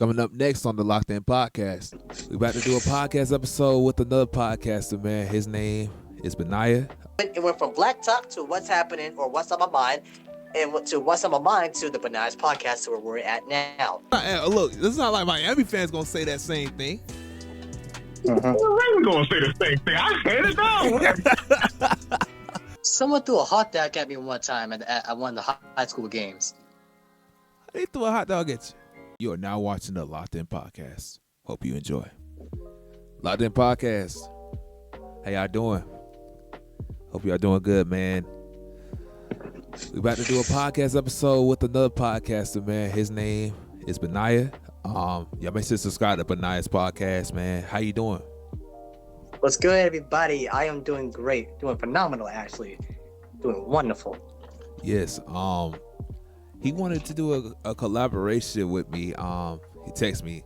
Coming up next on the Loc'D podcast, we about to do a podcast episode with another podcaster, man. His name is Benaiah. It went from Black Talk to What's Happening or What's on My Mind, and to What's on My Mind to the Benaiah's podcast, to where we're at now. Look, it's not like Miami fans gonna say that same thing. We're gonna say the same thing. I said it now. Someone threw a hot dog at me one time at one of the high school games. They threw a hot dog at you. You are now watching the Loc'D podcast. Hope you enjoy. Loc'D podcast. How y'all doing? Hope y'all doing good, man. We about to do a podcast episode with another podcaster, man. His name is Benaiah. Y'all make sure to subscribe to Benaiah's podcast, man. How you doing? What's good, everybody? I am doing great. Doing phenomenal, actually. Doing wonderful. Yes. He wanted to do a collaboration with me. He texted me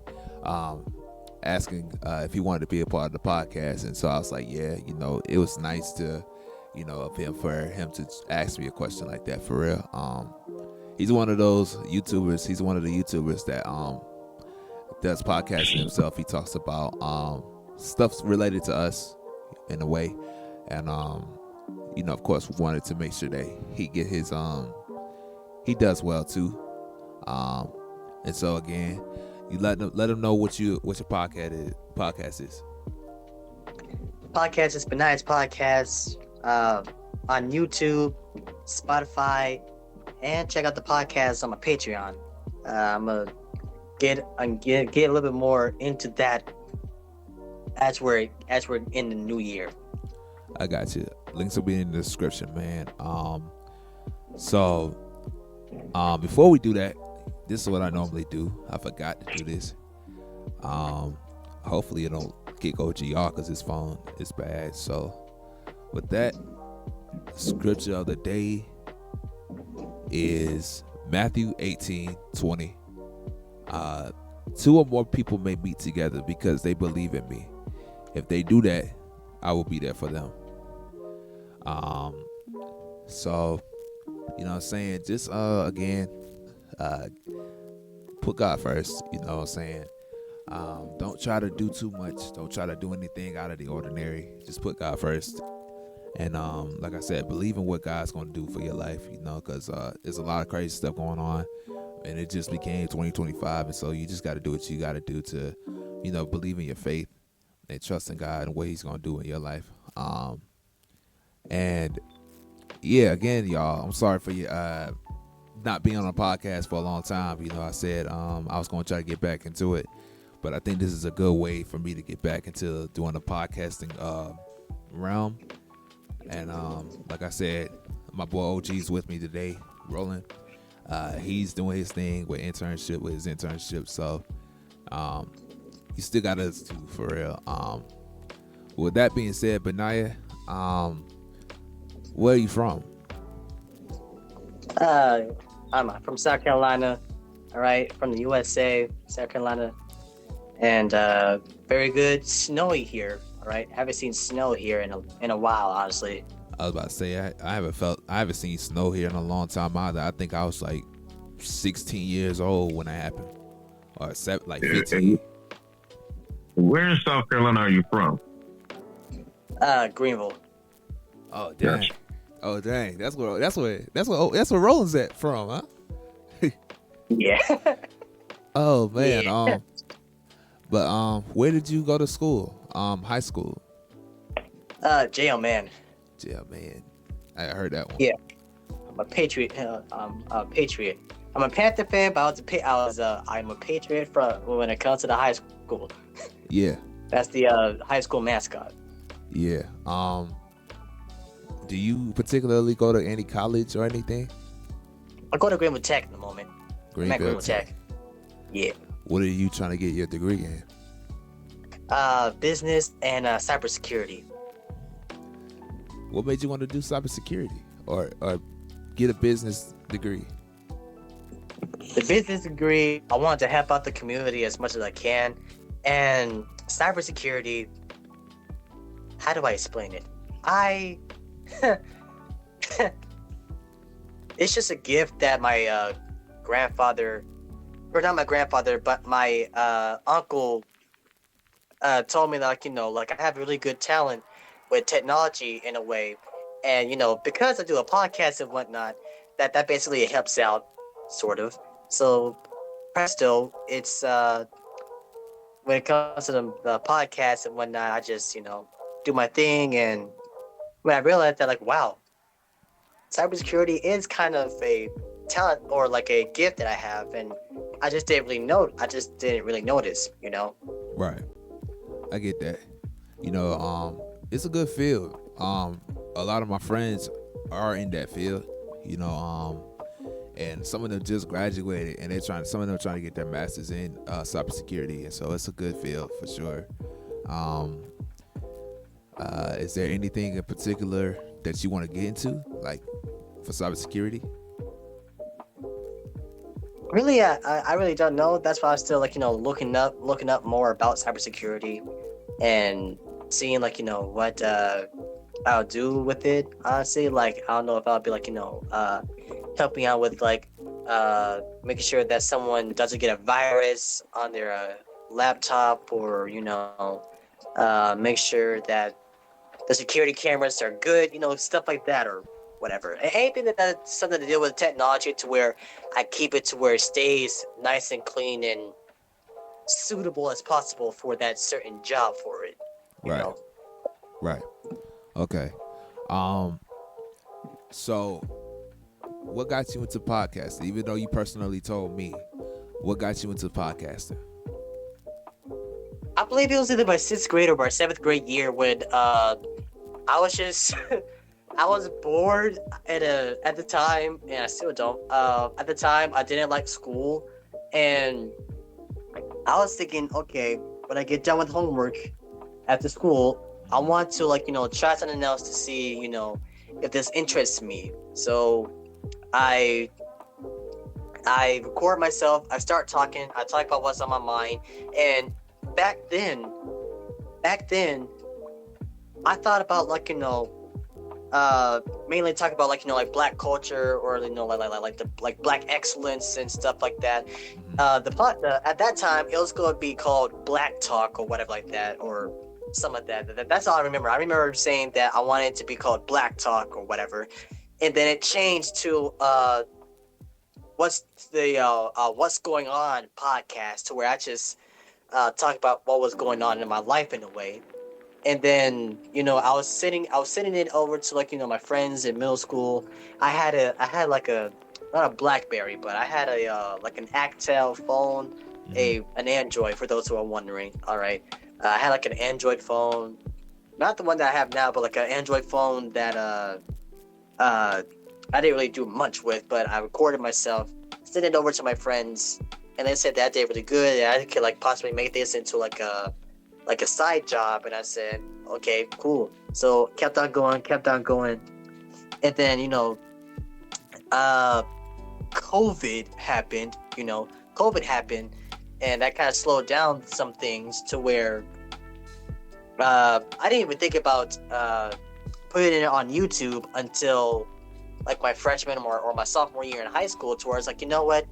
asking if he wanted to be a part of the podcast. And so I was like, yeah, it was nice to, for him to ask me a question like that, for real. He's one of those YouTubers. He's one of the YouTubers that does podcasting himself. He talks about stuff related to us in a way. And, of course, we wanted to make sure that he get his he does well too, and so again, you let him know what your podcast is. Podcast is Benaiah's podcast on YouTube, Spotify, and check out the podcast on my Patreon. I'm gonna get a little bit more into that as we're in the new year. I got you. Links will be in the description, man. So. Before we do that, this is what I normally do. I forgot to do this. Hopefully it don't kick OGR because his phone is bad. So with that, scripture of the day is Matthew 18:20. Two or more people may meet together because they believe in me. If they do that, I will be there for them. So you know what I'm saying? Just, again, put God first, you know what I'm saying? Don't try to do too much. Don't try to do anything out of the ordinary. Just put God first. And, like I said, believe in what God's going to do for your life, because there's a lot of crazy stuff going on. And it just became 2025. And so you just got to do what you got to do to, believe in your faith and trust in God and what he's going to do in your life. And yeah, again, y'all, I'm sorry for you not being on a podcast for a long time. I said I was going to try to get back into it, but I think this is a good way for me to get back into doing the podcasting realm. And like I said, my boy OG's with me today, Roland. He's doing his thing with his internship. So you still got us too, for real. With that being said, Benaiah, where are you from? I'm from South Carolina, all right, from the USA, South Carolina, and very good, snowy here, all right. Haven't seen snow here in a while, honestly. I was about to say I haven't seen snow here in a long time either. I think I was like 16 years old when that happened, or 15. Where in South Carolina are you from? Greenville. Oh dang. Gotcha. Oh dang, that's where Roland's at from, huh? Yeah. Oh man, yeah. But where did you go to school? High school. JL man. JL man. I heard that one. Yeah. I'm a Patriot. I'm a Patriot. I'm a Panther fan, but I'm a Patriot when it comes to the high school. Yeah. That's the high school mascot. Yeah. Do you particularly go to any college or anything? I go to Greenville Tech at the moment. Greenville Tech. Yeah. What are you trying to get your degree in? Business and cybersecurity. What made you want to do cybersecurity or get a business degree? The business degree, I wanted to help out the community as much as I can. And cybersecurity, how do I explain it? It's just a gift that my grandfather or not my grandfather, but my uncle told me that, like, like I have really good talent with technology in a way, and because I do a podcast and whatnot, that basically helps out, sort of. So presto, it's when it comes to the podcast and whatnot, I just do my thing, and when I realized that, like, wow, cybersecurity is kind of a talent or like a gift that I have, and I just didn't really notice, Right. I get that. It's a good field. A lot of my friends are in that field. And some of them just graduated, and some of them trying to get their masters in cybersecurity, and so it's a good field for sure. Is there anything in particular that you want to get into, like for cybersecurity? Really, I really don't know. That's why I'm still, like, looking up more about cybersecurity and seeing, like, what I'll do with it. Honestly, like, I don't know if I'll be like, helping out with, like, making sure that someone doesn't get a virus on their laptop, or make sure that the security cameras are good, stuff like that, or whatever. Anything that's something to do with technology, to where I keep it to where it stays nice and clean and suitable as possible for that certain job for it. You Right. know. Right. Okay. So what got you into podcasting? Even though you personally told me, what got you into podcasting? I believe it was either my 6th grade or my 7th grade year when I was just I was bored at the time, and I still don't. At the time, I didn't like school, and I was thinking, okay, when I get done with homework after school, I want to, like, try something else to see, if this interests me. So I record myself. I start talking. I talk about what's on my mind, and back then, I thought about, like, mainly talk about, like, like black culture, or like black excellence and stuff like that. At that time, it was going to be called Black Talk or whatever like that, or something like that. That's all I remember. I remember saying that I wanted it to be called Black Talk or whatever, and then it changed to what's going on podcast, to where I just talk about what was going on in my life in a way. And then, I was sending it over to, like, my friends in middle school. I had like a, not a BlackBerry, but I had a like an Actel phone, an Android, for those who are wondering. All right, I had like an Android phone, not the one that I have now, but like an Android phone that I didn't really do much with, but I recorded myself, sent it over to my friends, and they said that I did really good, and I could, like, possibly make this into like a side job. And I said, okay, cool. So kept on going, and then COVID happened. And that kind of slowed down some things, to where I didn't even think about putting it on YouTube until, like, my freshman or my sophomore year in high school, to where it's like, you know what?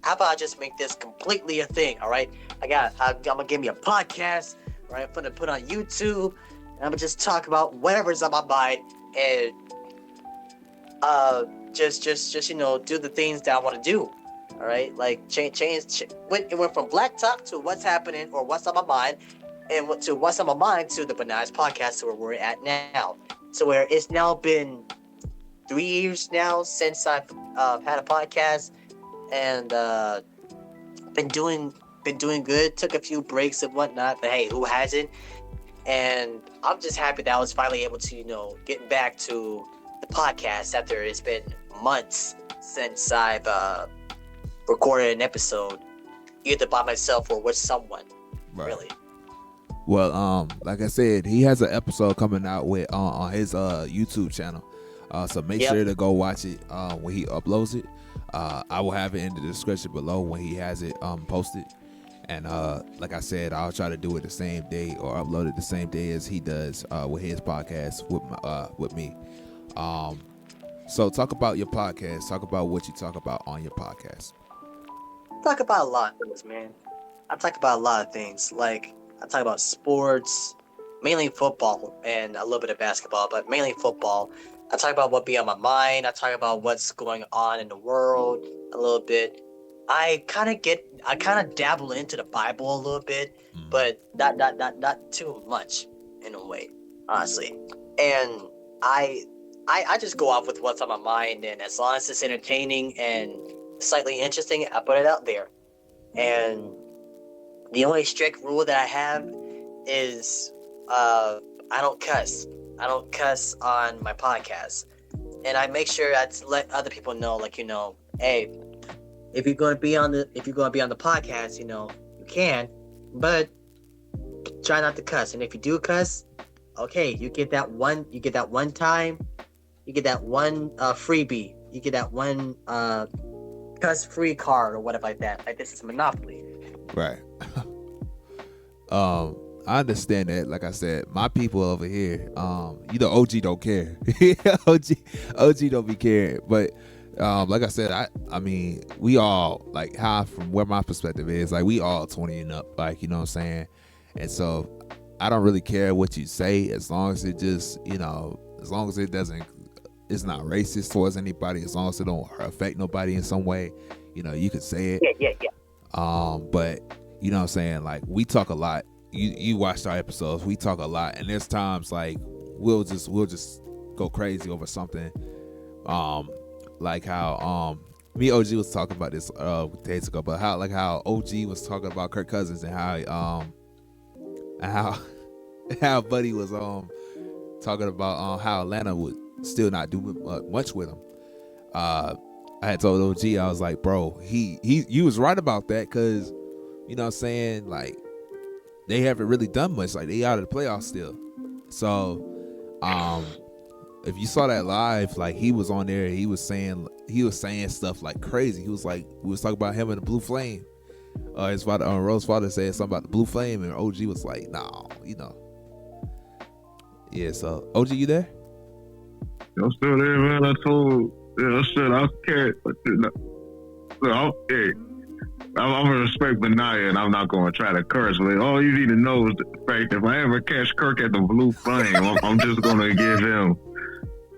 How about I just make this completely a thing? All right, I'm gonna give me a podcast. All right, I'm gonna put on YouTube, and I'm gonna just talk about whatever's on my mind, and just do the things that I want to do. All right, like it went from Black Talk to what's happening or what's on my mind, and to what's on my mind to the Benaiah's podcast, to where we're at now. So where it's now been 3 years now since I've had a podcast, and been doing good. Took a few breaks and whatnot, but hey, who hasn't? And I'm just happy that I was finally able to get back to the podcast after it's been months since I've recorded an episode, either by myself or with someone. Right. Really. Well, like I said, he has an episode coming out with on his YouTube channel. So make sure to go watch it when he uploads it. I will have it in the description below when he has it posted. And like I said, I'll try to do it the same day, or upload it the same day as he does with his podcast with me. So talk about your podcast. Talk about what you talk about on your podcast. talk about a lot of things, man. I talk about a lot of things. Like I talk about sports, mainly football and a little bit of basketball, but mainly football. I talk about what be on my mind. I talk about what's going on in the world a little bit. I kind of dabble into the Bible a little bit, but not too much in a way, honestly. And I, I just go off with what's on my mind, and as long as it's entertaining and slightly interesting, I put it out there. And the only strict rule that I have is I don't cuss. I don't cuss on my podcast, and I make sure I let other people know, like hey, if you're going to be on the podcast, you can, but try not to cuss. And if you do cuss, okay, you get that one time, you get that one freebie, you get that one cuss free card or whatever like that. Like this is Monopoly. Right. I understand that. Like I said, my people over here, OG don't care. OG don't be caring. But like I said, I mean, we all, like, how, from where my perspective is, like, we all 20 and up, like, you know what I'm saying? And so I don't really care what you say, as long as it just, as long as it's not racist towards anybody, as long as it don't affect nobody in some way, you could say it. Yeah. But you know what I'm saying? Like, we talk a lot. You watched our episodes. We talk a lot, and there's times like we'll just go crazy over something. Like how me and OG was talking about this days ago, but how OG was talking about Kirk Cousins and how Buddy was talking about how Atlanta would still not do much with him. I had told OG, I was like, bro, you was right about that, because you know what I'm saying, like, they haven't really done much. Like, they out of the playoffs still. So if you saw that live, like, he was on there, he was saying stuff like crazy. He was like, we was talking about him and the Blue Flame. His father, Rose's father, said something about the Blue Flame, and OG was like, no, yeah. So OG, you there? I'm still there, man. I said I care. I'm gonna respect Benaiah, and I'm not gonna try to curse. But all you need to know is the fact, if I ever catch Kirk at the Blue Flame, I'm just gonna give him.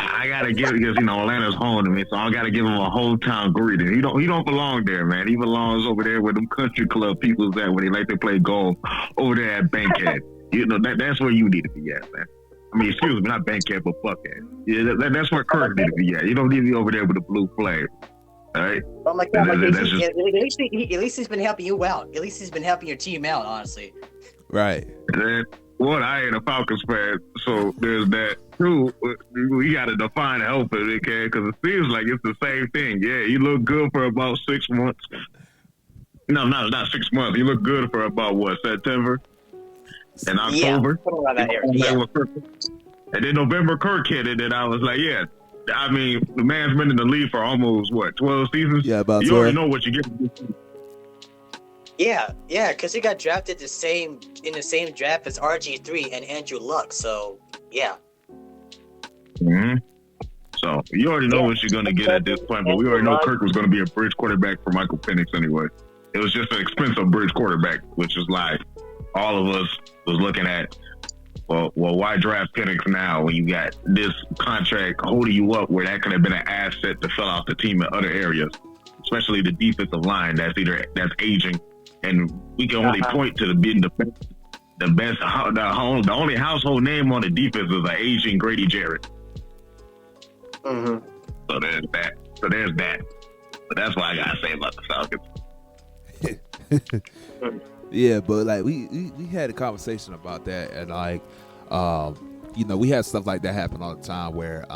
I gotta give, because Atlanta's home to me, so I gotta give him a hometown greeting. He don't belong there, man. He belongs over there where them country club people's at, when they like to play golf, over there at Bankhead. That's where you need to be at, man. I mean, excuse me, not Bankhead, but Buckhead. Yeah, that's where Kirk need to be at. You don't need to be over there with the Blue Flame. All right. Oh my God! At least he's been helping you out. At least he's been helping your team out, honestly. Right. I ain't a Falcons fan, so there's that too. We got to define helping, okay? Because it seems like it's the same thing. Yeah, you look good for about 6 months. No, not 6 months. You look good for about September and October. Yeah. And then November, Kirk hit it, and I was like, yeah. I mean, the man's been in the league for almost 12 seasons. Yeah, about 12. You already know what you get. Yeah, because he got drafted in the same draft as RG3 and Andrew Luck. So yeah. Mm-hmm. So you already know what you're gonna get at this point. But we already know Kirk was gonna be a bridge quarterback for Michael Penix anyway. It was just an expensive bridge quarterback, which is like all of us was looking at. Well, why draft Penix now when you got this contract holding you up, where that could have been an asset to fill out the team in other areas, especially the defensive line that's aging, and we can only point to the only household name on the defense is an aging Grady Jarrett. Mm-hmm. So there's that. But that's what I gotta say about the Falcons. Yeah, but like we had a conversation about that, and like we had stuff like that happen all the time, where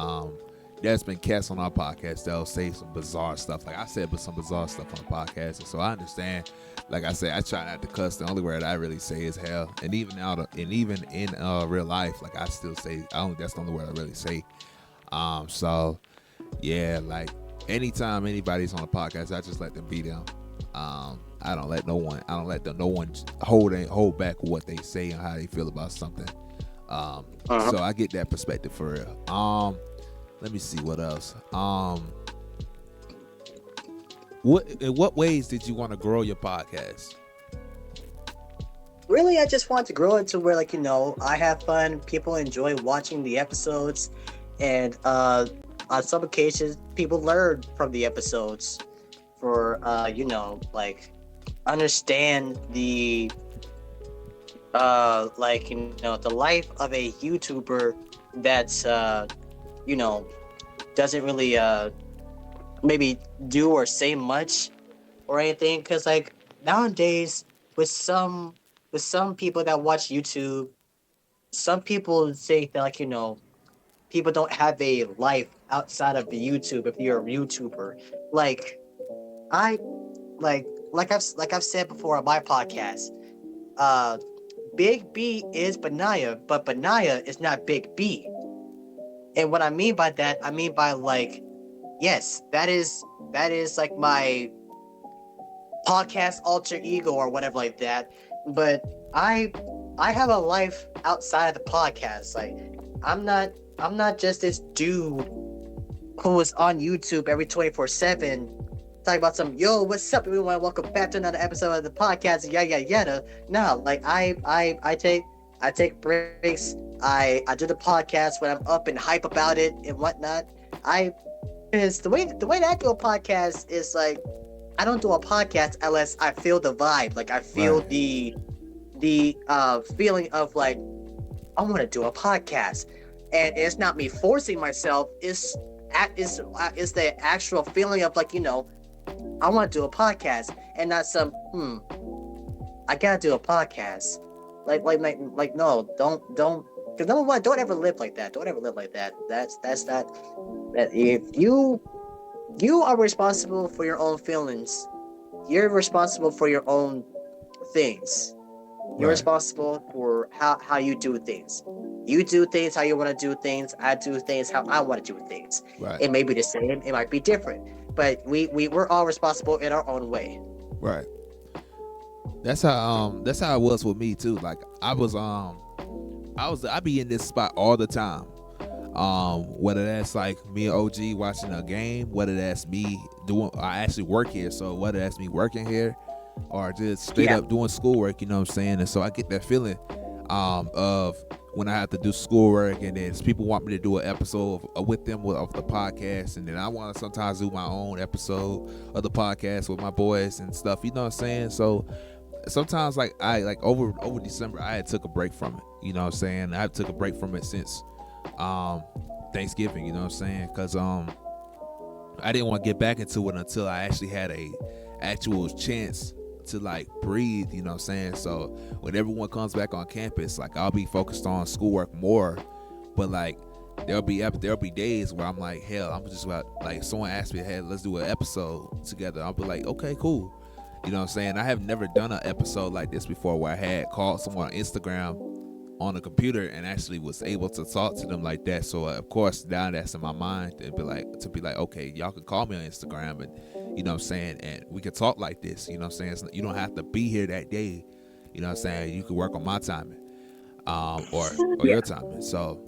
there's been cats on our podcast that'll say some bizarre stuff. Like I said, but some bizarre stuff on the podcast, and so I understand. Like I said, I try not to cuss. The only word I really say is hell, and even in real life, like I still say, that's the only word I really say. So yeah, like anytime anybody's on a podcast, I just let them be them. I don't let no one hold back what they say and how they feel about something. So I get that perspective for real. Let me see what else. in what ways did you want to grow your podcast? Really, I just want to grow it to where, like, I have fun, people enjoy watching the episodes, and on some occasions people learn from the episodes for like understand the the life of a YouTuber that's you know doesn't really maybe do or say much or anything, because like nowadays with some people that watch YouTube, some people think that, like, people don't have a life outside of the YouTube if you're a YouTuber. Like I like I've said before on my podcast, uh Big B is Benaiah, but Benaiah is not Big B. And what I mean by that, I mean by, like, yes, that is like my podcast alter ego or whatever like that. But I have a life outside of the podcast. Like I'm not just this dude who is on YouTube every 24/7 talking about some, yo, what's up everyone, welcome back to another episode of the podcast, yada yada. No, like I take breaks. I do the podcast when I'm up and hype about it and whatnot. Because the way that I do a podcast is like, I don't do a podcast unless I feel the vibe. Like I feel Right. the feeling of like, I want to do a podcast, and it's not me forcing myself. It's the actual feeling of, like, I want to do a podcast, and not some I gotta do a podcast. Like no, don't. Because number one, don't ever live like that. Don't ever live like that. That's not that. If you are responsible for your own feelings, you're responsible for your own things. You're Right. responsible for how you do things. You do things how you want to do things. I do things how I want to do things. Right. It may be the same. It might be different. But we're all responsible in our own way. Right. That's how it was with me too. Like I be in this spot all the time. Whether that's like me and OG watching a game, whether that's me I actually work here, so whether that's me working here or just straight up doing schoolwork, you know what I'm saying? And so I get that feeling of when I have to do schoolwork, and then people want me to do an episode with them of the podcast, and then I want to sometimes do my own episode of the podcast with my boys and stuff, you know what I'm saying? So sometimes like I like over December I had took a break from it, you know what I'm saying? I took a break from it since Thanksgiving, you know what I'm saying? Because I didn't want to get back into it until I actually had a actual chance to like breathe, you know what I'm saying? So when everyone comes back on campus, like I'll be focused on schoolwork more, but like there'll be days where I'm like, hell, I'm just about, like, someone asked me, hey, let's do an episode together, I'll be like, okay, cool, you know what I'm saying? I have never done an episode like this before where I had called someone on Instagram on the computer and actually was able to talk to them like that. So of course now that's in my mind to be like, okay, y'all can call me on Instagram, and you know what I'm saying, and we can talk like this, you know what I'm saying? You don't have to be here that day, you know what I'm saying? You can work on my timing, or your timing. So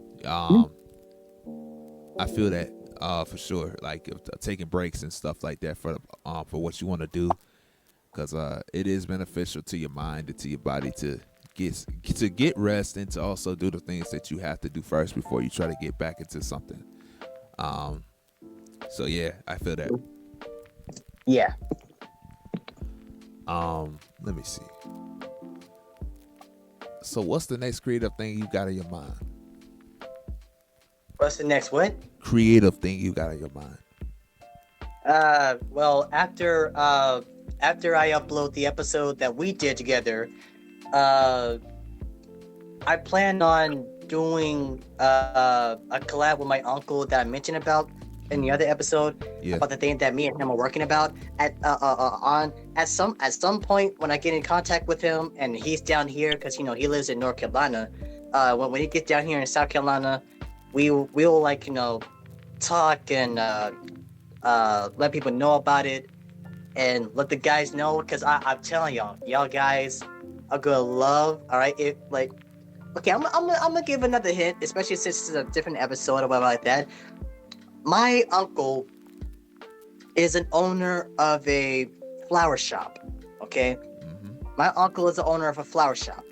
I feel that for sure, like taking breaks and stuff like that for what you want to do, because it is beneficial to your mind and to your body to get rest, and to also do the things that you have to do first before you try to get back into something. So yeah, I feel that. Yeah. Let me see. So what's the next creative thing you got in your mind? What's the next what? Creative thing you got in your mind. Well, after I upload the episode that we did together, I plan on doing a collab with my uncle that I mentioned about in the other episode, about the thing that me and him are working about. At some point when I get in contact with him and he's down here, because he lives in North Carolina. When he gets down here in South Carolina, we'll like talk and let people know about it, and let the guys know, because I'm telling y'all guys are gonna love. All right, okay, I'm gonna give another hint, especially since it's a different episode or whatever like that. My uncle is an owner of a flower shop. Okay, my uncle is the owner of a flower shop,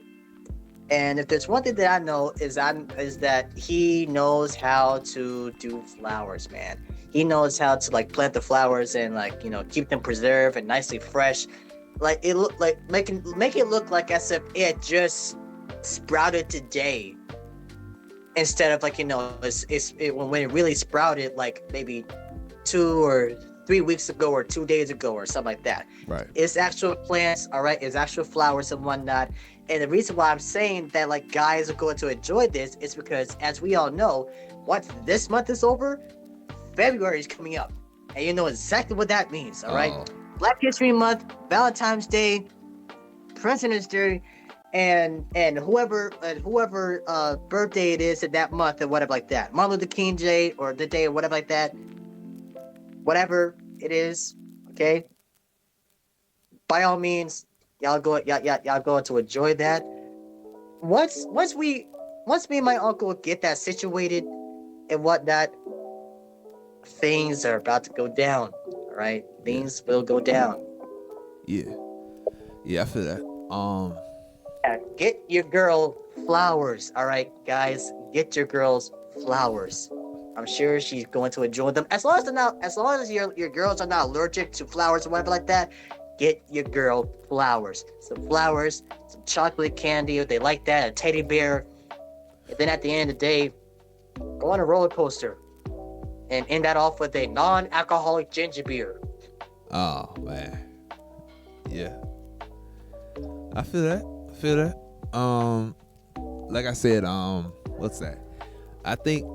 and if there's one thing that I know is that he knows how to do flowers, man. He knows how to like plant the flowers and like keep them preserved and nicely fresh. Like it look like make it look like as if it just sprouted today, instead of like when it really sprouted like maybe 2 or 3 weeks ago or 2 days ago or something like that. Right. It's actual plants, all right. It's actual flowers and whatnot. And the reason why I'm saying that like guys are going to enjoy this is because, as we all know, once this month is over, February is coming up, and you know exactly what that means. All right. Oh. Black History Month, Valentine's Day, President's Day, and whoever birthday it is in that month or whatever like that. Martin Luther King Day or the day or whatever like that. Whatever it is, okay. By all means, y'all go to enjoy that. Once me and my uncle get that situated and whatnot, things are about to go down. All right, things will go down. Yeah, I feel that. Get your girl flowers. All right, guys, get your girls flowers. I'm sure she's going to enjoy them. As long as your girls are not allergic to flowers or whatever like that, get your girl flowers. Some flowers, some chocolate candy if they like that, a teddy bear. And then at the end of the day, go on a roller coaster and end that off with a non-alcoholic ginger beer. Oh man, yeah, I feel that. Like I said, what's that? I think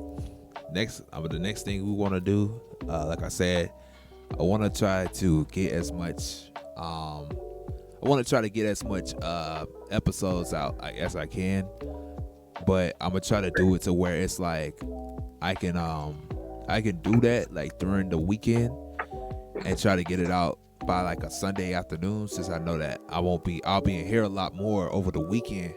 the next thing we want to do, like I said, I want to try to get as much episodes out as I can, but I'm gonna try to do it to where it's like I can do that like during the weekend and try to get it out by like a Sunday afternoon, since I know that I'll be in here a lot more over the weekend.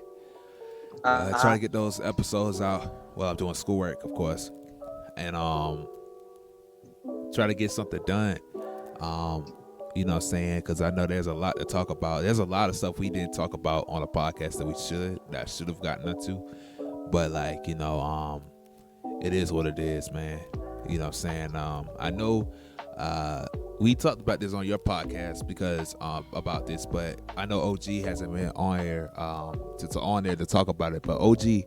Try to get those episodes out while I'm doing schoolwork, of course, and try to get something done. You know what I'm saying? Because I know there's a lot to talk about. There's a lot of stuff we didn't talk about on the podcast that I should have gotten into. But like, it is what it is, man. You know what I'm saying? I know we talked about this on your podcast because about this, but I know OG hasn't been on here on there to talk about it. But OG,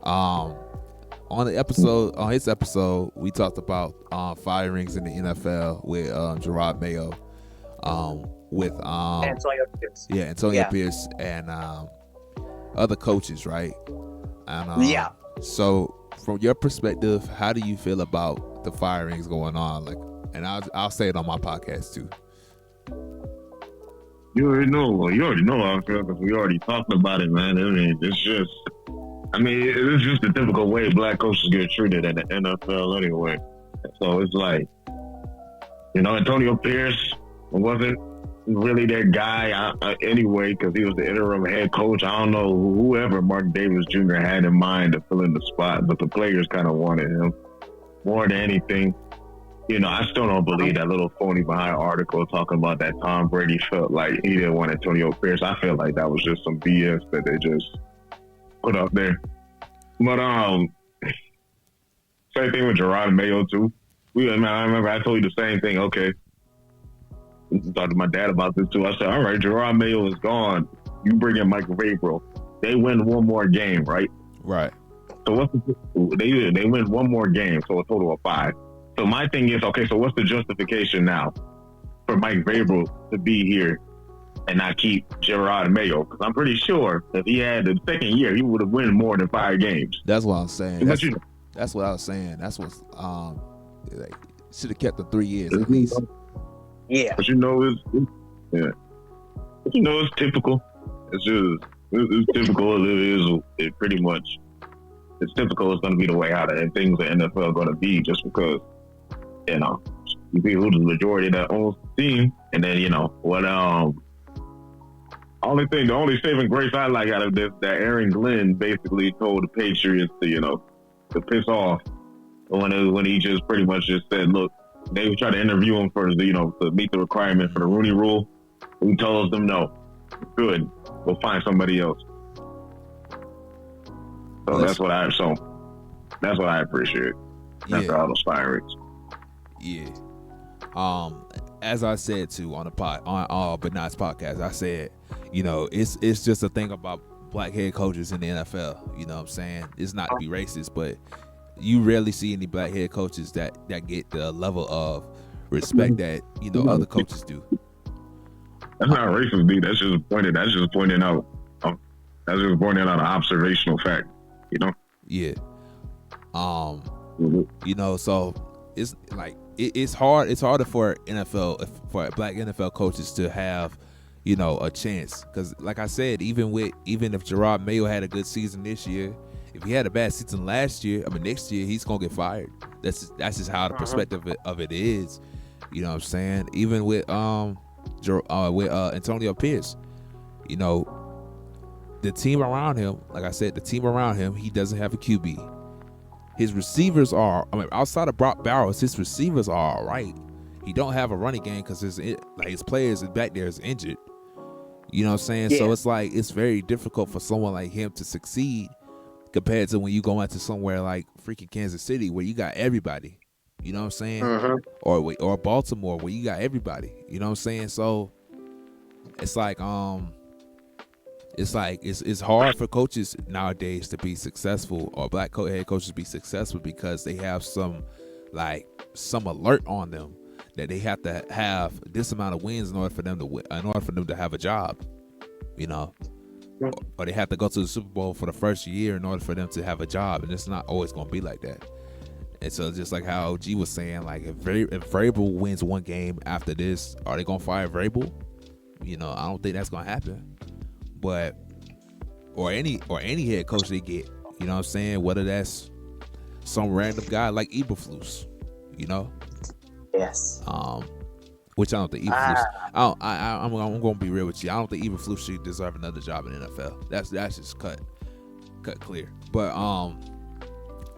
on his episode, we talked about firings in the NFL with Gerard Mayo, with Antonio Pierce. Yeah, Antonio Pierce and other coaches, right? And so from your perspective, how do you feel about the firings going on? Like, and I'll say it on my podcast too. You already know how I feel because we already talked about it, man. It's just the typical way black coaches get treated in the NFL anyway. So it's like, Antonio Pierce wasn't really their guy anyway because he was the interim head coach. I don't know whoever Mark Davis Jr. had in mind to fill in the spot, but the players kind of wanted him more than anything. I still don't believe that little phony behind article talking about that Tom Brady felt like he didn't want Antonio Pierce. I feel like that was just some BS that they just put up there. But same thing with Gerard Mayo too. I remember I told you the same thing. Okay, talked to my dad about this too. I said, all right, Gerard Mayo is gone. You bring in Mike Vrabel. They win one more game, right? Right. So they win one more game, so a total of 5. So my thing is, okay, so what's the justification now for Mike Vrabel to be here and not keep Gerard Mayo? Because I'm pretty sure if he had the second year, he would have won more than 5 games. That's what I'm saying. That's what I was saying. That's what should have kept the 3 years at least. Yeah. But it's typical. It's typical. It pretty much. It's typical. It's going to be the way how things in the NFL are going to be, just because you see who's the majority that owns the team, and then what. The only saving grace I like out of this, that Aaron Glenn basically told the Patriots to piss off when he just pretty much just said, look, they tried to interview him for to meet the requirement for the Rooney Rule. He told them no. Good, we'll find somebody else. So that's what I appreciate. After all those firings. Yeah. As I said too on Benaiah's podcast, I said, it's just a thing about black head coaches in the NFL. You know what I'm saying? It's not to be racist, but you rarely see any black head coaches that get the level of respect that other coaches do. That's not racist, dude. That's just pointing out. That's just pointing out an observational fact. Yeah. So it's like it's hard. It's harder for black NFL coaches to have a chance, because like I said, even if Gerard Mayo had a good season this year, if he had a bad season next year he's gonna get fired. That's just how the perspective of it is. You know what I'm saying? Even with Antonio Pierce, the team around him, like I said, he doesn't have a QB. His receivers outside of Brock Bowers, his receivers are all right. He don't have a running game because his players back there is injured. You know what I'm saying? Yeah. So it's like it's very difficult for someone like him to succeed compared to when you go into somewhere like freaking Kansas City where you got everybody. You know what I'm saying? Mm-hmm. Or Baltimore where you got everybody. You know what I'm saying? So it's like it's hard for coaches nowadays to be successful, or black head coaches to be successful, because they have some alert on them that they have to have this amount of wins in order for them to have a job, or they have to go to the Super Bowl for the first year in order for them to have a job, and it's not always going to be like that. And so just like how OG was saying, like if Vrabel wins one game after this, are they going to fire Vrabel? I don't think that's going to happen. But or any head coach they get, you know what I'm saying, whether that's some random guy like Eberflus, Yes. Which I don't think Eberflus. I'm gonna be real with you. I don't think Eberflus should deserve another job in the NFL. That's just cut clear. But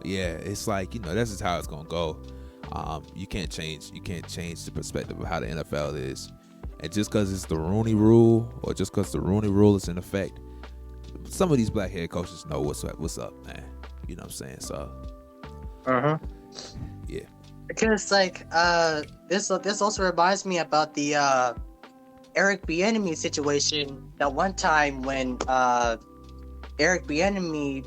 yeah, it's like that's just how it's gonna go. You can't change the perspective of how the NFL is. And just because it's the Rooney Rule, or just because the Rooney Rule is in effect, some of these black head coaches know what's up, man. You know what I'm saying? So, yeah. Because like this also reminds me about the Eric Bieniemy situation. That one time when Eric Bieniemy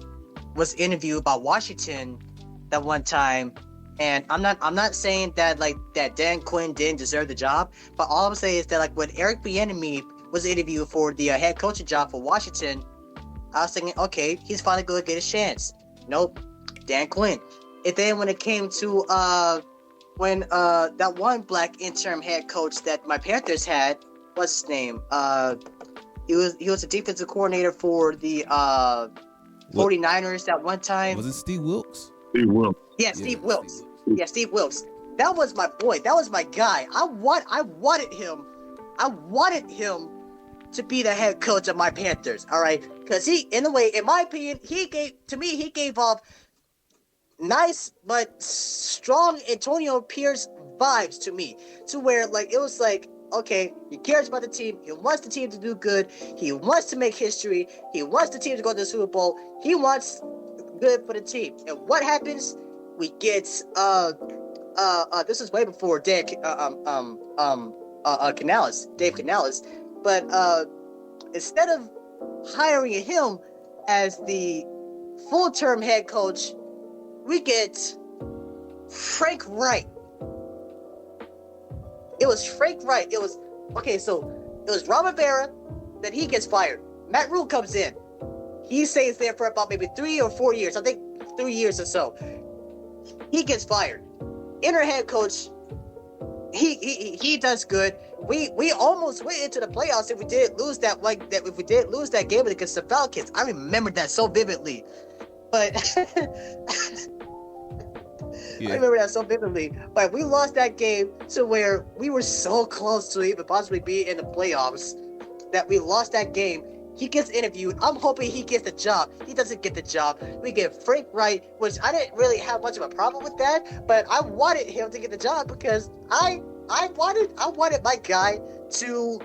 was interviewed about Washington, that one time. And I'm not saying that that Dan Quinn didn't deserve the job, but all I'm saying is that when Eric Bieniemy was interviewed for the head coaching job for Washington, I was thinking, okay, he's finally going to get a chance. Nope, Dan Quinn. And then when it came to when that one black interim head coach that my Panthers had, what's his name? He was a defensive coordinator for the 49ers that one time. Was it Steve Wilkes? Steve Wilkes. Yeah, Steve Wilkes. Yeah, Steve Wilkes. That was my boy. That was my guy. I wanted him to be the head coach of my Panthers. All right, because he, in a way, in my opinion, he gave off nice but strong Antonio Pierce vibes to me, to where it was like, okay, he cares about the team. He wants the team to do good. He wants to make history. He wants the team to go to the Super Bowl. He wants good for the team. And what happens? We get this is way before Dave Canales, but instead of hiring him as the full-term head coach, we get Frank Wright. It was Frank Wright. It was okay. So it was Ron Rivera. Then he gets fired. Matt Rule comes in. He stays there for about maybe 3 or 4 years. I think 3 years or so. He gets fired. Inner head coach. He does good. We almost went into the playoffs if we did lose that game against the Falcons. I remember that so vividly. But yeah. I remember that so vividly. But we lost that game to where we were so close to even possibly be in the playoffs that we lost that game. He gets interviewed. I'm hoping he gets the job. He doesn't get the job. We get Frank Wright, which I didn't really have much of a problem with that, but I wanted him to get the job because I wanted my guy to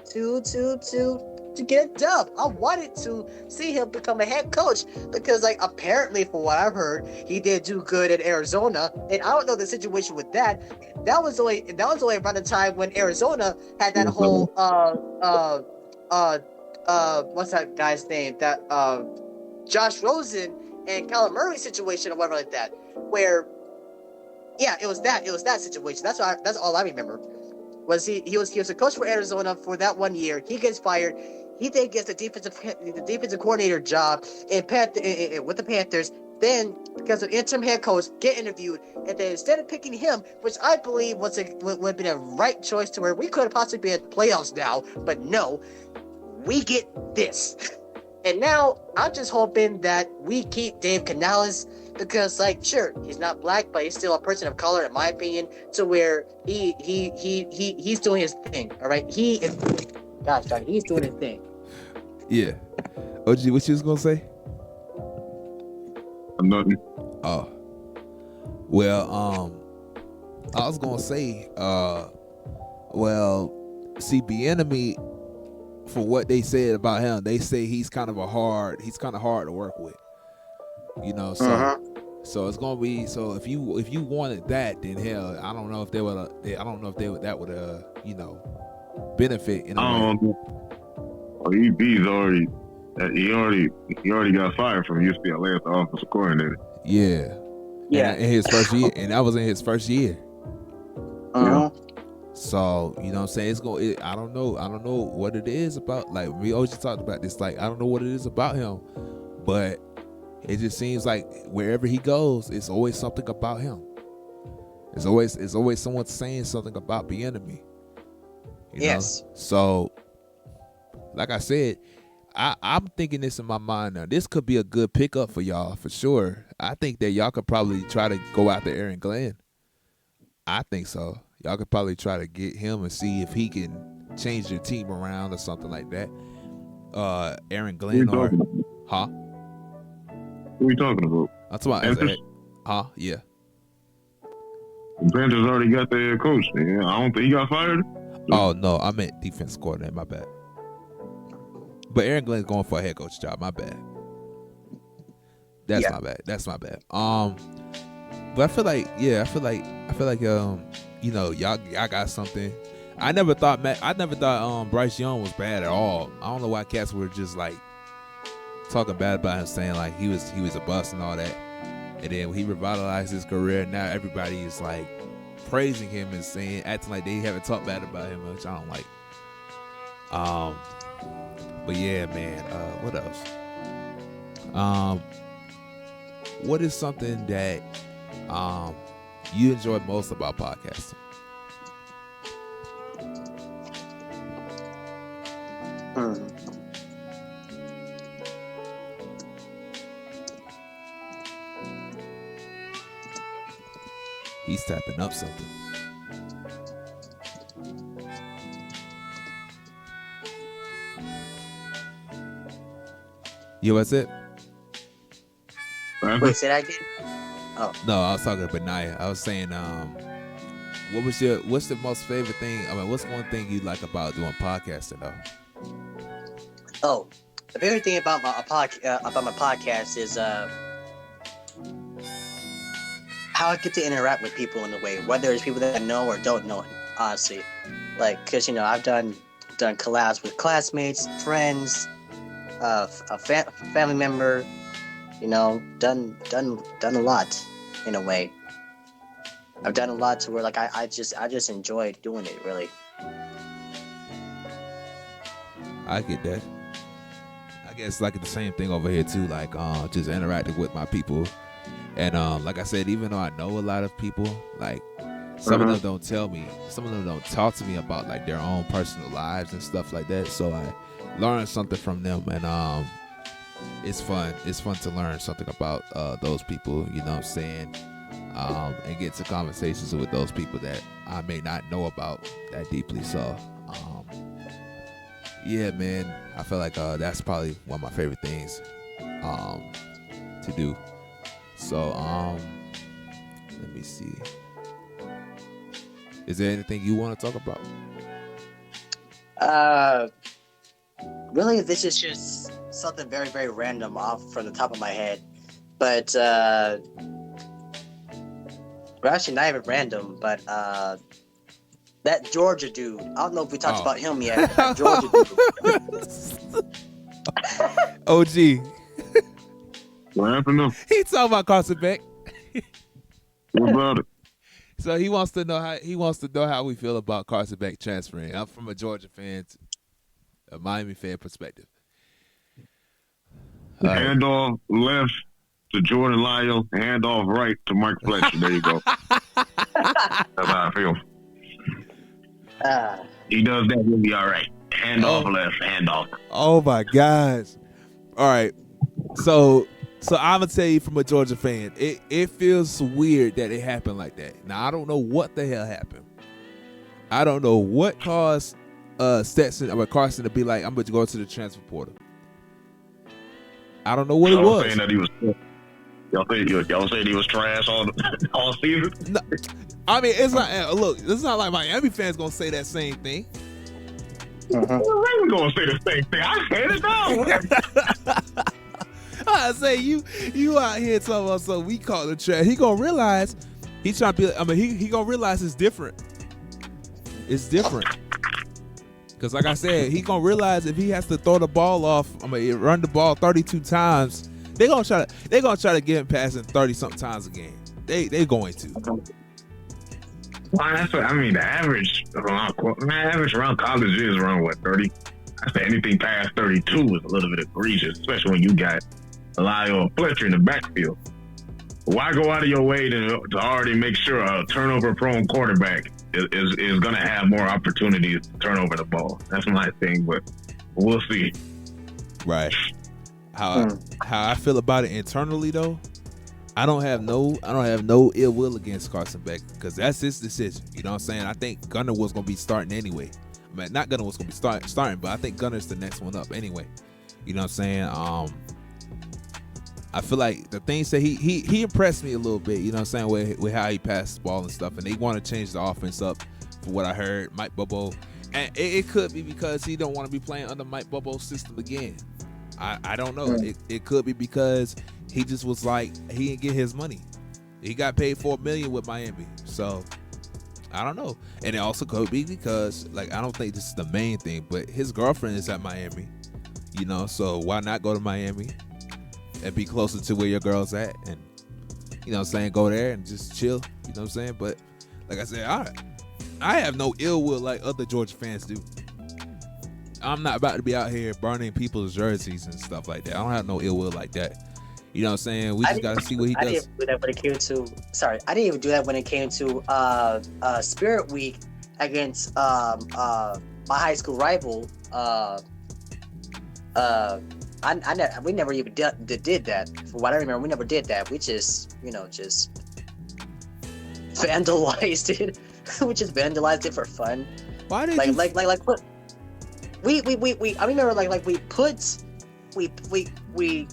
get a dub. I wanted to see him become a head coach because, like, apparently, from what I've heard, he did do good in Arizona, and I don't know the situation with that. That was only around the time when Arizona had that whole what's that guy's name? That Josh Rosen and Kyler Murray situation or whatever like that, where it was that situation. That's all I remember. Was he was a coach for Arizona for that 1 year. He gets fired. He then gets the defensive coordinator job with the Panthers. Then, because of interim head coach, get interviewed, and then instead of picking him, which I believe would have been a right choice to where we could have possibly been in playoffs now, but no, we get this. And now I'm just hoping that we keep Dave Canales because, like, sure, he's not black, but he's still a person of color, in my opinion, to where he's doing his thing. All right, he's doing his thing. Yeah. OG, what you was gonna say? Nothing. Oh. Well, I was gonna say, see, Bieniemy, for what they said about him, they say he's kind of hard to work with. You know, so so it's gonna be if you wanted that, then hell, I don't know if that would benefit in a way. EB's already got fired from UCLA as the offensive coordinator. Yeah. In his first year, and that was in his first year. So, you know what I'm saying? I don't know what it is about, like, we always talked about this, like, I don't know what it is about him, but it just seems like wherever he goes, it's always something about him. It's always someone saying something about Bieniemy. Yes. Know? So, like I said, I'm thinking this in my mind now. This could be a good pickup for y'all, for sure. I think that y'all could probably try to go after Aaron Glenn. I think so. Y'all could probably try to get him and see if he can change your team around or something like that. Aaron Glenn or... Huh? Who are you talking about? I'm talking about... Huh? Yeah. The Panthers already got their head coach. Man. I don't think he got fired. Oh, no. I meant defense coordinator. My bad. But Aaron Glenn's going for a head coach job. My bad. That's my bad. But I feel like y'all got something. I never thought Bryce Young was bad at all. I don't know why cats were just like talking bad about him, saying like he was a bust and all that. And then when he revitalized his career, now everybody is like praising him and acting like they haven't talked bad about him, which I don't like. But yeah, man. What else? What is something that you enjoy most about podcasting? He's tapping up something. Yeah, what's it? Wait, say that again? Oh. No, I was talking to Benaiah. I was saying, what's the most favorite thing? I mean, what's one thing you like about doing podcasting, though? Oh, the favorite thing about my podcast is how I get to interact with people in a way, whether it's people that I know or don't know, honestly. Like, because, I've done collabs with classmates, friends, a family member, done a lot in a way. I've done a lot to where, like, I just enjoy doing it, really. I get that. I guess like the same thing over here too, like just interacting with my people. And like I said, even though I know a lot of people, like some of them don't tell me, some of them don't talk to me about like their own personal lives and stuff like that. So I learn something from them, and it's fun. It's fun to learn something about those people, you know what I'm saying? And get to conversations with those people that I may not know about that deeply. So Yeah, man. I feel like that's probably one of my favorite things to do. So let me see. Is there anything you want to talk about? Really, this is just something very, very random off from the top of my head. But, well, actually, not even random, but, that Georgia dude. I don't know if we talked about him yet. That Georgia dude. OG. What happened? He talking about Carson Beck. What about it? So he wants to know how we feel about Carson Beck transferring. I'm from a Georgia fan, a Miami fan perspective. Handoff left to Jordan Lyle, handoff right to Mike Fletcher. There you go. That's how I feel. He does that, he'll be all right. Handoff left, handoff. Oh my gosh! All right, so I'm gonna tell you from a Georgia fan, it feels weird that it happened like that. Now I don't know what the hell happened. I don't know what caused Carson to be like, I'm gonna go to the transfer portal. I don't know what it was. Saying that he was, y'all saying he was trash all season. No, I mean, it's not. Look, it's not like Miami fans gonna say that same thing. We're gonna say the same thing. I said it now. I say you out here talking about something we call the trash. He gonna realize he trying to be. I mean, he gonna realize it's different. It's different. Cause like I said, he gonna realize if he has to throw the ball off, run the ball 32 times, they gonna try to get him passing 30 something times a game. They going to. Well, that's what I mean. The average around college is around what, 30? I say anything past 32 is a little bit egregious, especially when you got Lyle Fletcher in the backfield. Why go out of your way to already make sure a turnover-prone quarterback is going to have more opportunities to turn over the ball? That's my thing, but we'll see. Right. How I feel about it internally though, I don't have no ill will against Carson Beck because that's his decision. You know what I'm saying? I think Gunner was going to be starting anyway. I mean, not Gunner was going to be starting, but I think Gunner's the next one up anyway. You know what I'm saying? I feel like the things that he impressed me a little bit, you know what I'm saying, with how he passed the ball and stuff, and they want to change the offense up from what I heard, Mike Bobo. And it could be because he don't want to be playing under Mike Bobo's system again. I don't know. It could be because he just was like, he didn't get his money. He got paid $4 million with Miami. So I don't know. And it also could be because, like, I don't think this is the main thing, but his girlfriend is at Miami, you know, so why not go to Miami and be closer to where your girl's at, and you know what I'm saying, go there and just chill, you know what I'm saying? But like I said, I have no ill will like other Georgia fans do. I'm not about to be out here burning people's jerseys and stuff like that. I don't have no ill will like that. You know what I'm saying? We just gotta see what he does. I didn't do that when it came to. Sorry, I didn't even do that when it came to Spirit Week against my high school rival. We never even did that. From what I remember, we never did that. We just, just vandalized it. We just vandalized it for fun. Why did like what? We I remember we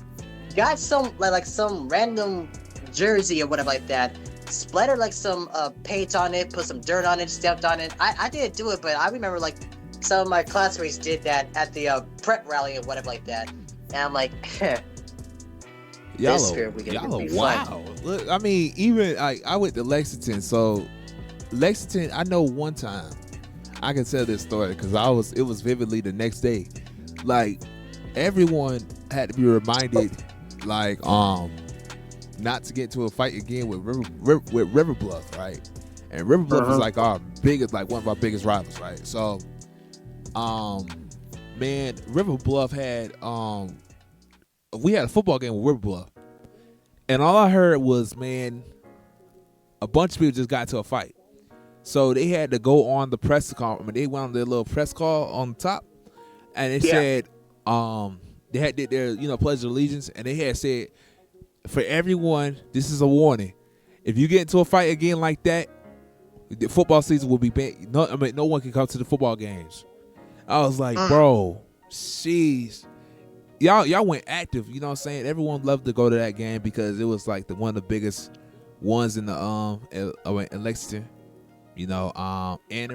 got some random jersey or whatever like that, splattered like some paint on it, put some dirt on it, stepped on it. I didn't do it, but I remember like some of my classmates did that at the prep rally or whatever like that. And I'm like, y'all are wow. Look, I mean, even I went to Lexington, so Lexington, I know one time I can tell this story because it was vividly the next day. Like, everyone had to be reminded, like, not to get into a fight again with River Bluff, right? And River Bluff is like one of our biggest rivals, right? So, man, River Bluff had we had a football game with River Bluff, and all I heard was, man, a bunch of people just got into a fight. So they had to go on the press call. I mean, they went on their little press call on the top, and they said they had did their pledge of allegiance, and they had said, for everyone, this is a warning: if you get into a fight again like that, the football season will be banned. No one can come to the football games. I was like, bro, jeez. Y'all went active, you know what I'm saying? Everyone loved to go to that game because it was like one of the biggest ones in the in Lexington, you know, and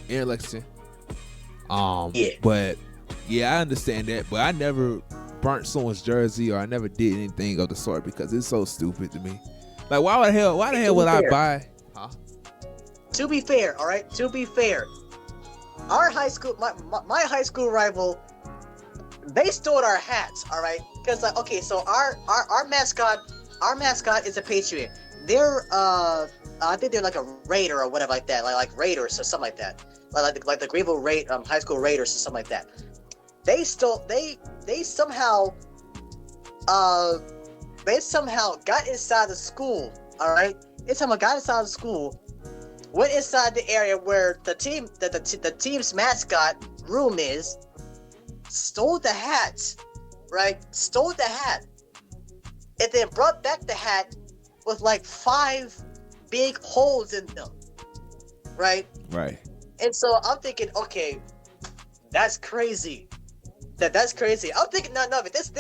in Lexington. But yeah, I understand that, but I never burnt someone's jersey or I never did anything of the sort because it's so stupid to me. Like, why the hell would I buy? Huh? To be fair, all right. To be fair, our high school, my high school rival, they stole our hats, all right. Because like, okay, so our mascot is a Patriot. They're I think they're like a Raider or whatever like that, like Raiders or something like that, like the Greenville high school Raiders or something like that. They somehow got inside the school, all right. They somehow got inside the school, went inside the area where the team's mascot room is, stole the hat, right? Stole the hat, and then brought back the hat with like 5 big holes in them, right? Right. And so I'm thinking, okay, that's crazy. That's crazy. I'm thinking none of it. This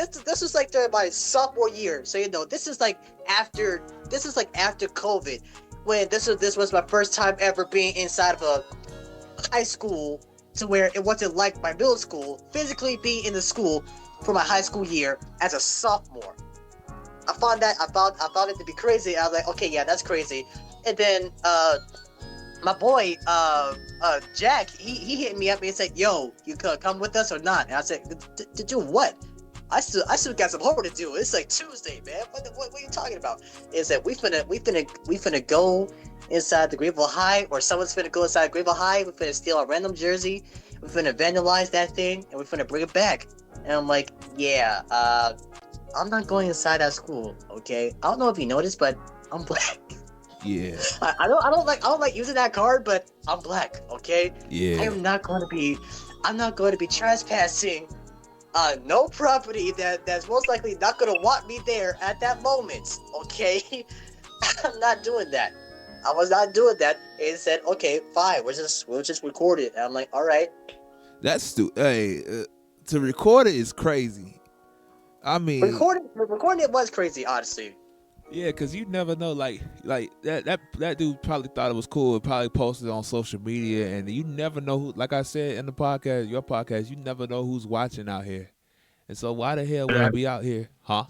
was like my sophomore year, so you know, this is like after COVID, when this was my first time ever being inside of a high school, to where it wasn't like my middle school, physically being in the school for my high school year as a sophomore. I found it to be crazy. I was like, okay, yeah, that's crazy. And then my boy Jack, he hit me up and he said, yo, you could come with us or not? And I said, to do what? I still got some homework to do. It's like Tuesday, man. What are you talking about? Is that we finna go inside the Greenville High, or someone's finna go inside Greenville High. We finna steal a random jersey. We finna vandalize that thing, and we finna bring it back. And I'm like, yeah, I'm not going inside that school. Okay, I don't know if you noticed, but I'm black. Yeah. I don't like using that card, but I'm black. Okay. Yeah. I'm not going to be trespassing no property that's most likely not going to want me there at that moment. Okay. I'm not doing that. I was not doing that. It said, okay, fine. We'll just record it. And I'm like, all right. That's stupid. Hey, to record it is crazy. I mean, recording it was crazy, honestly. Yeah, cause you never know. Like that dude probably thought it was cool. Probably posted it on social media, and you never know who. Like I said in the podcast, your podcast, you never know who's watching out here. And so why the hell would I be out here, huh?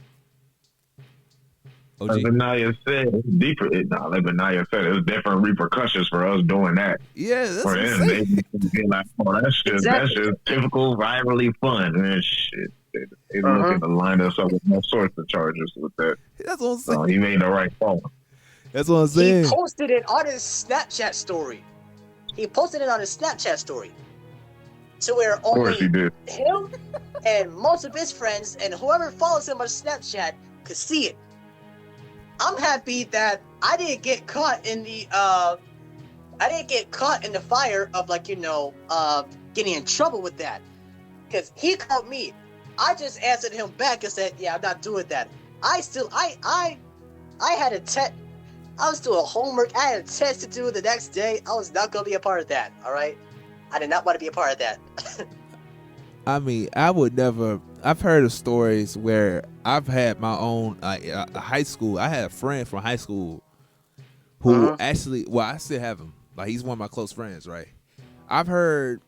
As Benaiah said, deeper. Like Benaiah said, there's different repercussions for us doing that. Yeah, that's for them. They be like, oh, that's just typical rivalry fun and shit. They looking to line us up with all sorts of charges with that. That's what I'm saying. So he made the right call. That's what I'm saying. He posted it on his Snapchat story. To where only him and most of his friends and whoever follows him on Snapchat could see it. I'm happy that I didn't get caught in the fire of, like, you know, getting in trouble with that. Because he called me. I just answered him back and said, yeah, I'm not doing that. I had a test. I was doing homework. I had a test to do the next day. I was not going to be a part of that. All right. I did not want to be a part of that. I mean, I would never. I've heard of stories where I've had my own high school. I had a friend from high school who actually, well, I still have him. Like, he's one of my close friends, right? I've heard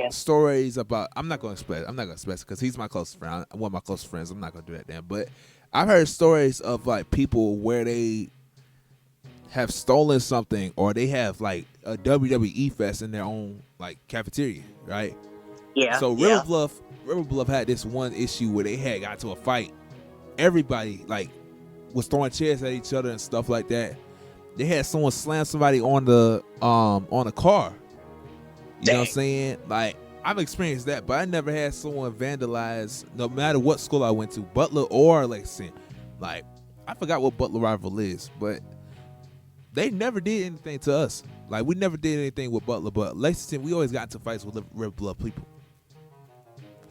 stories about. I'm not going to express because he's my close friend. One of my close friends. I'm not going to do that then. But I've heard stories of, like, people where they have stolen something, or they have, like, a WWE fest in their own, like, cafeteria, right? Yeah. So River Bluff had this one issue where they had got to a fight. Everybody, like, was throwing chairs at each other and stuff like that. They had someone slam somebody on the car. You know what I'm saying? Like, I've experienced that, but I never had someone vandalize, no matter what school I went to, Butler or Lexington. Like, I forgot what Butler rival is, but they never did anything to us. Like, we never did anything with Butler, but Lexington, we always got into fights with River Bluff people.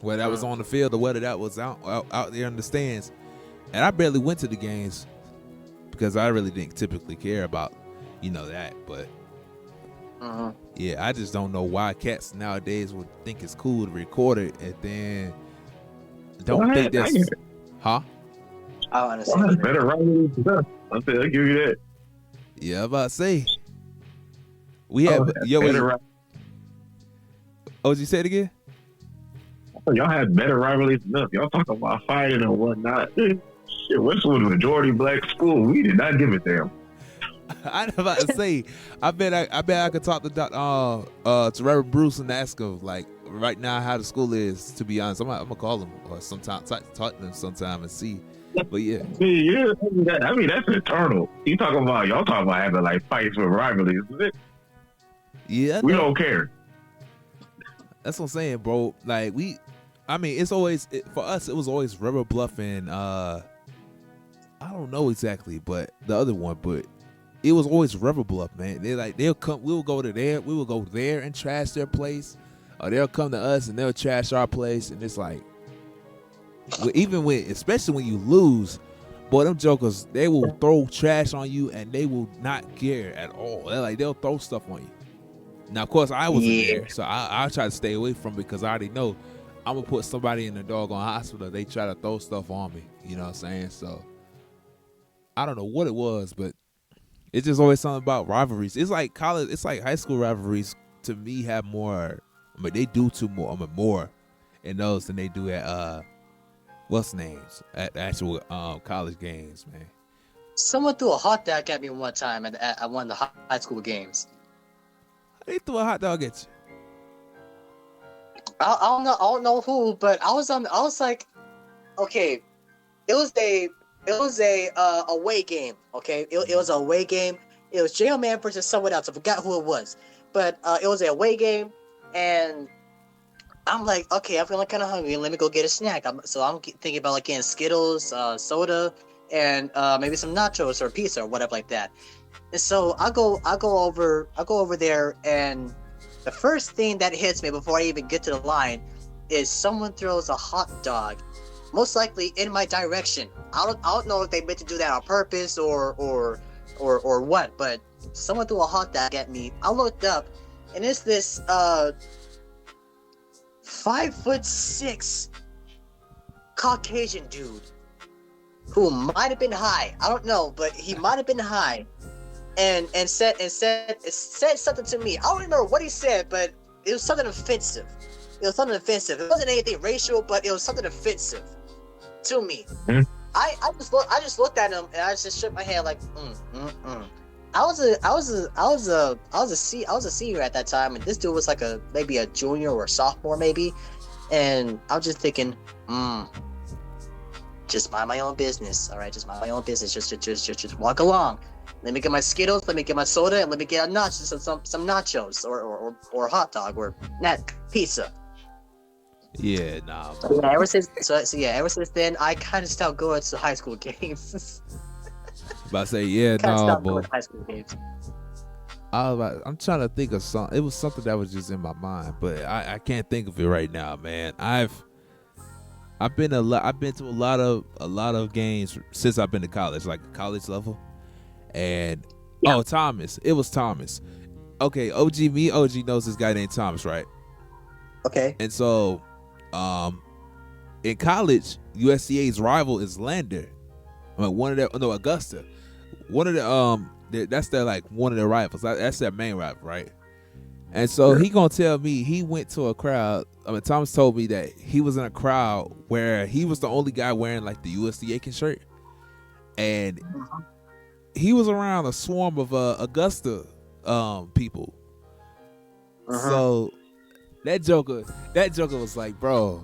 Whether that was on the field or whether that was out there in the stands. And I barely went to the games because I really didn't typically care about, you know, that. But Yeah, I just don't know why cats nowadays would think it's cool to record it and then don't think that's, huh? I don't understand. Better rivalries than us. I'll give you that. Yeah, I'm about to say. We have OG, say it again. Y'all had better rivalries than us. Y'all talking about fighting and whatnot. Shit, Westwood was a majority black school. We did not give a damn. I was about to say, I bet I could talk to Reverend Bruce and ask him like right now how the school is. To be honest, I'm gonna call him or sometime talk to them sometime and see. But yeah, I mean that's eternal. Y'all talking about having like fights with rivalries. Yeah, we don't care. That's what I'm saying, bro. Like it's always for us. It was always River Bluff and I don't know exactly, but the other one, but it was always River Bluff, man. They'll come. We will go there and trash their place, or they'll come to us and they'll trash our place, and it's like, especially when you lose, boy, them jokers, they will throw trash on you and they will not care at all. They'll throw stuff on you. Now, of course, I wasn't there, so I try to stay away from it because I already know I'm gonna put somebody in the doggone hospital. They try to throw stuff on me. You know what I'm saying? So I don't know what it was, but it's just always something about rivalries. It's like college. It's like high school rivalries. To me, have more. I mean, they do more in those than they do at what's names at actual college games, man. Someone threw a hot dog at me one time at one of the high school games. They threw a hot dog at you. I don't know who, but I was like, okay, it was a away game. Okay, it was a away game. It was J.O. Man versus someone else. I forgot who it was, but it was an away game, and I'm like, okay, I'm feeling kind of hungry. Let me go get a snack. So I'm thinking about like getting Skittles, soda, and maybe some nachos or pizza or whatever like that. And so I go over there, and the first thing that hits me before I even get to the line is someone throws a hot dog, most likely in my direction. I don't know if they meant to do that on purpose or what, but someone threw a hot dog at me. I looked up, and it's this 5'6" Caucasian dude who might have been high. I don't know, but he might have been high. And said something to me. I don't remember what he said, but it was something offensive. It wasn't anything racial, but it was something offensive to me. Mm-hmm. I just looked at him and I just shook my head like I was a senior at that time, and this dude was like maybe a junior or a sophomore maybe, and I was just thinking, just mind my own business, all right? Just mind my own business. Just walk along. Let me get my Skittles, let me get my soda, and let me get some nachos or hot dog or pizza. Yeah, nah. Yeah, ever since then, I kind of stopped going to high school games. About to say, yeah, nah, boy. High school games. I'm trying to think of something. It was something that was just in my mind, but I can't think of it right now, man. I've been to a lot of games since I've been to college, like college level. And Thomas. It was Thomas. Okay, OG knows this guy named Thomas, right? Okay. And so in college, USCA's rival is Lander. I mean, Augusta. One of the that's their like one of their rivals. That's their main rival, right? And so he gonna tell me he went to a crowd. I mean, Thomas told me that he was in a crowd where he was the only guy wearing like the USCA shirt, and he was around a swarm of Augusta people. So that Joker was like, bro,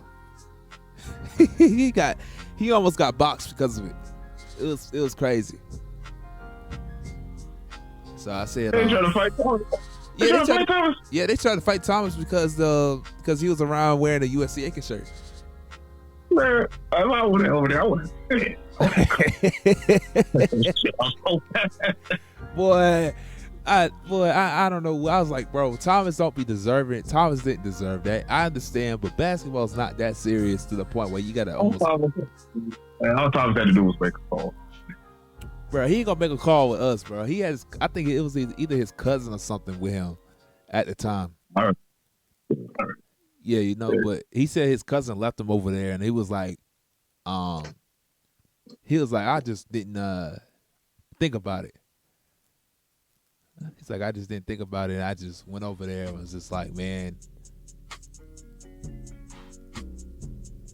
he almost got boxed because of it. It was crazy. So I said, they trying to fight Thomas. Yeah, they tried to fight Thomas because he was around wearing a USCA shirt. Man, if I went over there, I would. Boy, I don't know. I was like, bro, Thomas don't be deserving. Thomas didn't deserve that. I understand, but basketball's not that serious to the point where you gotta almost. All Thomas had to do was make a call. Bro, he ain't gonna make a call with us, bro. I think it was either his cousin or something with him. at the time. All right. Yeah, you know, but he said his cousin left him over there, and he was like, I just didn't think about it. He's like, I just didn't think about it. I just went over there and was just like, man.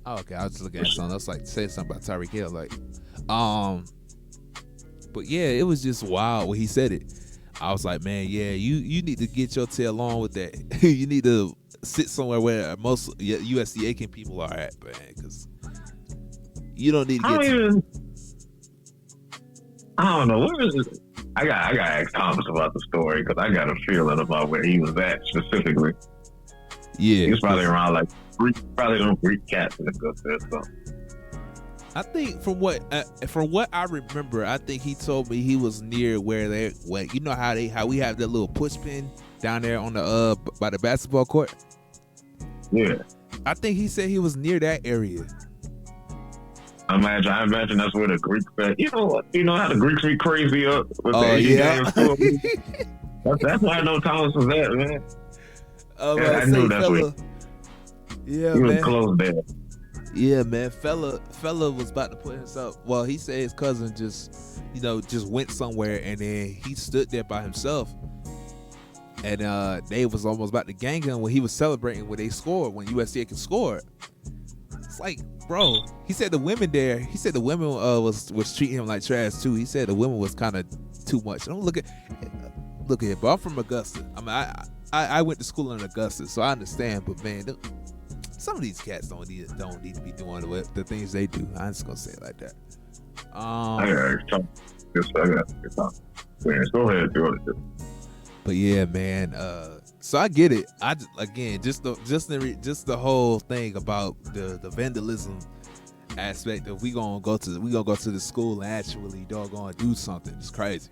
Oh, okay, I was just looking at something else, like say something about Tyreek Hill, like, but yeah, it was just wild when he said it. I was like, man, yeah, you need to get your tail on with that. You need to sit somewhere where most USC Aiken people are at, man, because you don't need to get. I don't know. Where is it? I got to ask Thomas about the story because I got a feeling about where he was at specifically. Yeah, he was probably around like some Greek cats in the good there. So I think from what I remember, I think he told me he was near where you know how we have that little push pin down there on the by the basketball court. Yeah, I think he said he was near that area. I imagine that's where the Greeks at. You know how the Greeks be crazy up with the Asian games. That's why I know Thomas was at, man. I knew that's where. Yeah, he was man. Close there. Yeah, man. Fella was about to put himself. Well, he said his cousin just went somewhere, and then he stood there by himself. And they was almost about to gang him when he was celebrating when they scored, when USC Aiken scored. It's like, bro, he said the women was treating him like trash too. He said the women was kind of too much. Don't look at it, but I'm from Augusta. I mean, I went to school in Augusta, so I understand. But man, some of these cats don't need to be doing the things they do. I'm just gonna say it like that. I got Go ahead, do it. But yeah, man. So I get it. Just the whole thing about the vandalism aspect of we gonna go to the school and actually doggone do something. It's crazy.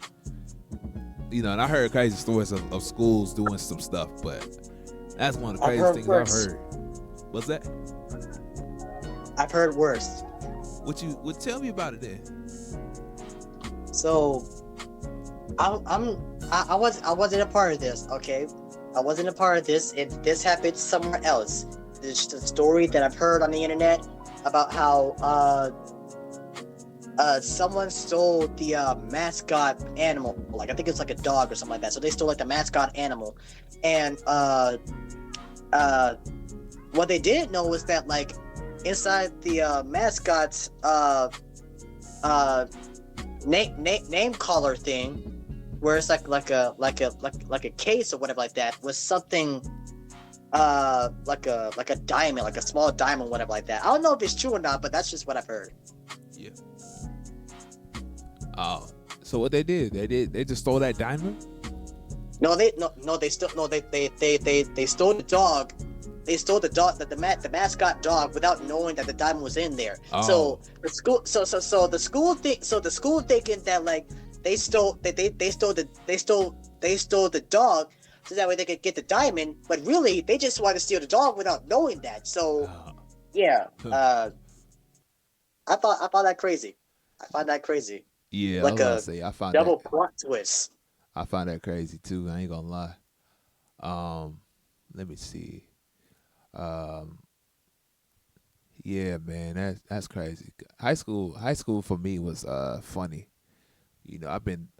And I heard crazy stories of schools doing some stuff, but that's one of the craziest things I've heard. What's that? I've heard worse. Tell me about it then. So, I wasn't a part of this. Okay, I wasn't a part of this. This happened somewhere else. There's a story that I've heard on the internet about how someone stole the mascot animal. Like I think it's like a dog or something like that. So they stole like the mascot animal, and what they didn't know was that like inside the mascot's name collar thing, where it's like a case or whatever like that, was something like a diamond, like a small diamond, whatever like that. I don't know if it's true or not, but that's just what I've heard. Yeah. Oh, so what they did? They just stole that diamond? They stole the dog. They stole the mascot dog without knowing that the diamond was in there. Oh. So the school thinking that like they stole the dog so that way they could get the diamond, but really they just wanted to steal the dog without knowing that. So yeah, I thought that crazy. I find that crazy. Yeah, like I find double plot twist. I find that crazy too. I ain't gonna lie. Let me see. Yeah, man, that's crazy. High school for me was funny.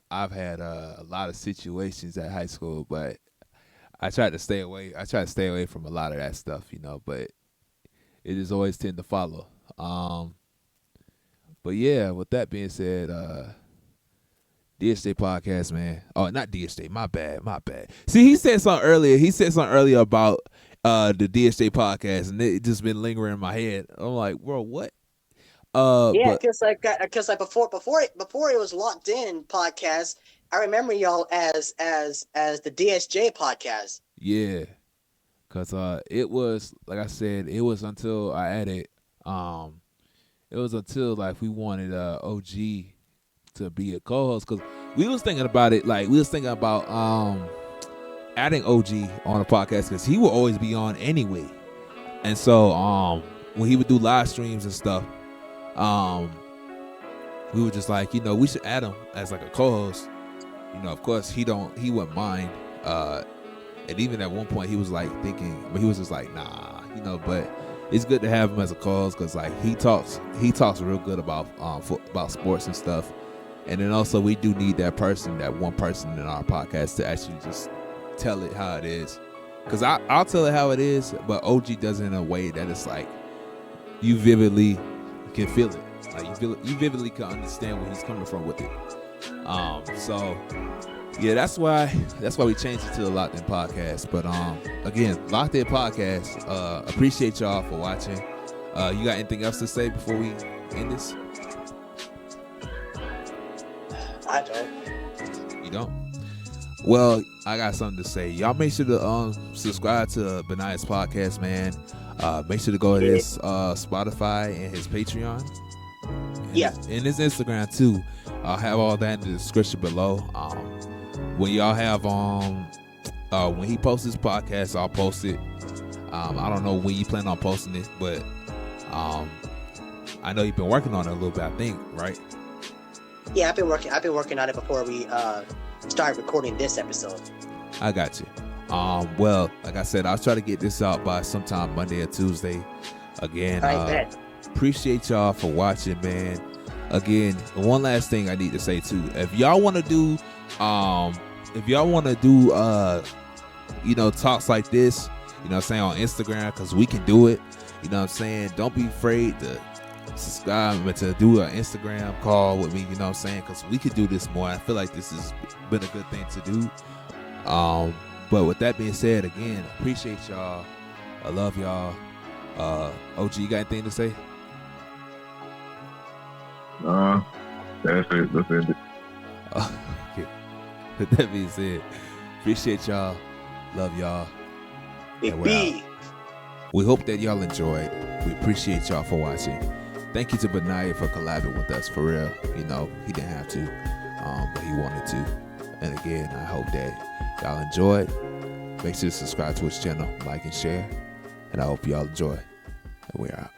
I've had a lot of situations at high school, but I tried to stay away. I try to stay away from a lot of that stuff, but it is always tend to follow. But yeah, with that being said, DHJ podcast, man. Oh, not DHJ. My bad. See, he said something earlier about the DHJ podcast, and it just been lingering in my head. I'm like, bro, what? Yeah, because before it was Locked In podcast, I remember y'all as the DSJ podcast. Yeah, cause it was, like I said, it was until I added it was until like we wanted OG to be a co-host, cause we was thinking about it, like we was thinking about adding OG on a podcast, cause he will always be on anyway, and so when he would do live streams and stuff, we were just like, we should add him as like a co-host. Of course he wouldn't mind. And even at one point, he was like thinking, but he was just like, nah, But it's good to have him as a cause because like he talks real good about about sports and stuff. And then also we do need that one person in our podcast to actually just tell it how it is. Because I'll tell it how it is, but OG does it in a way that it's like you vividly can feel it. Like you vividly can understand where he's coming from with it. So yeah, that's why we changed it to the Loc'D podcast. But again, Loc'D podcast. Appreciate y'all for watching. You got anything else to say before we end this? I don't. You don't? Well, I got something to say. Y'all make sure to subscribe to Benaiah's podcast, man. Make sure to go to his Spotify and his Patreon. And his Instagram too. I'll have all that in the description below. When y'all have when he posts his podcast, I'll post it. I don't know when you plan on posting it, but I know you've been working on it a little bit, I think, right? Yeah, I've been working on it before we start recording this episode. I got you. Well, like I said, I'll try to get this out by sometime Monday or Tuesday. Again, appreciate y'all for watching, man. Again, one last thing I need to say too. If y'all want to do, talks like this, saying on Instagram, because we can do it. You know what I'm saying? Don't be afraid to subscribe, but to do an Instagram call with me, you know what I'm saying? Because we could do this more. I feel like this has been a good thing to do. But with that being said, again, appreciate y'all. I love y'all. OG, you got anything to say? That's it. Let's end it. Okay. With that being said, appreciate y'all. Love y'all. We hope that y'all enjoyed. We appreciate y'all for watching. Thank you to Benaiah for collabing with us, for real. He didn't have to, but he wanted to. And again, I hope that y'all enjoyed. Make sure to subscribe to his channel, like and share. And I hope y'all enjoy. And we're out.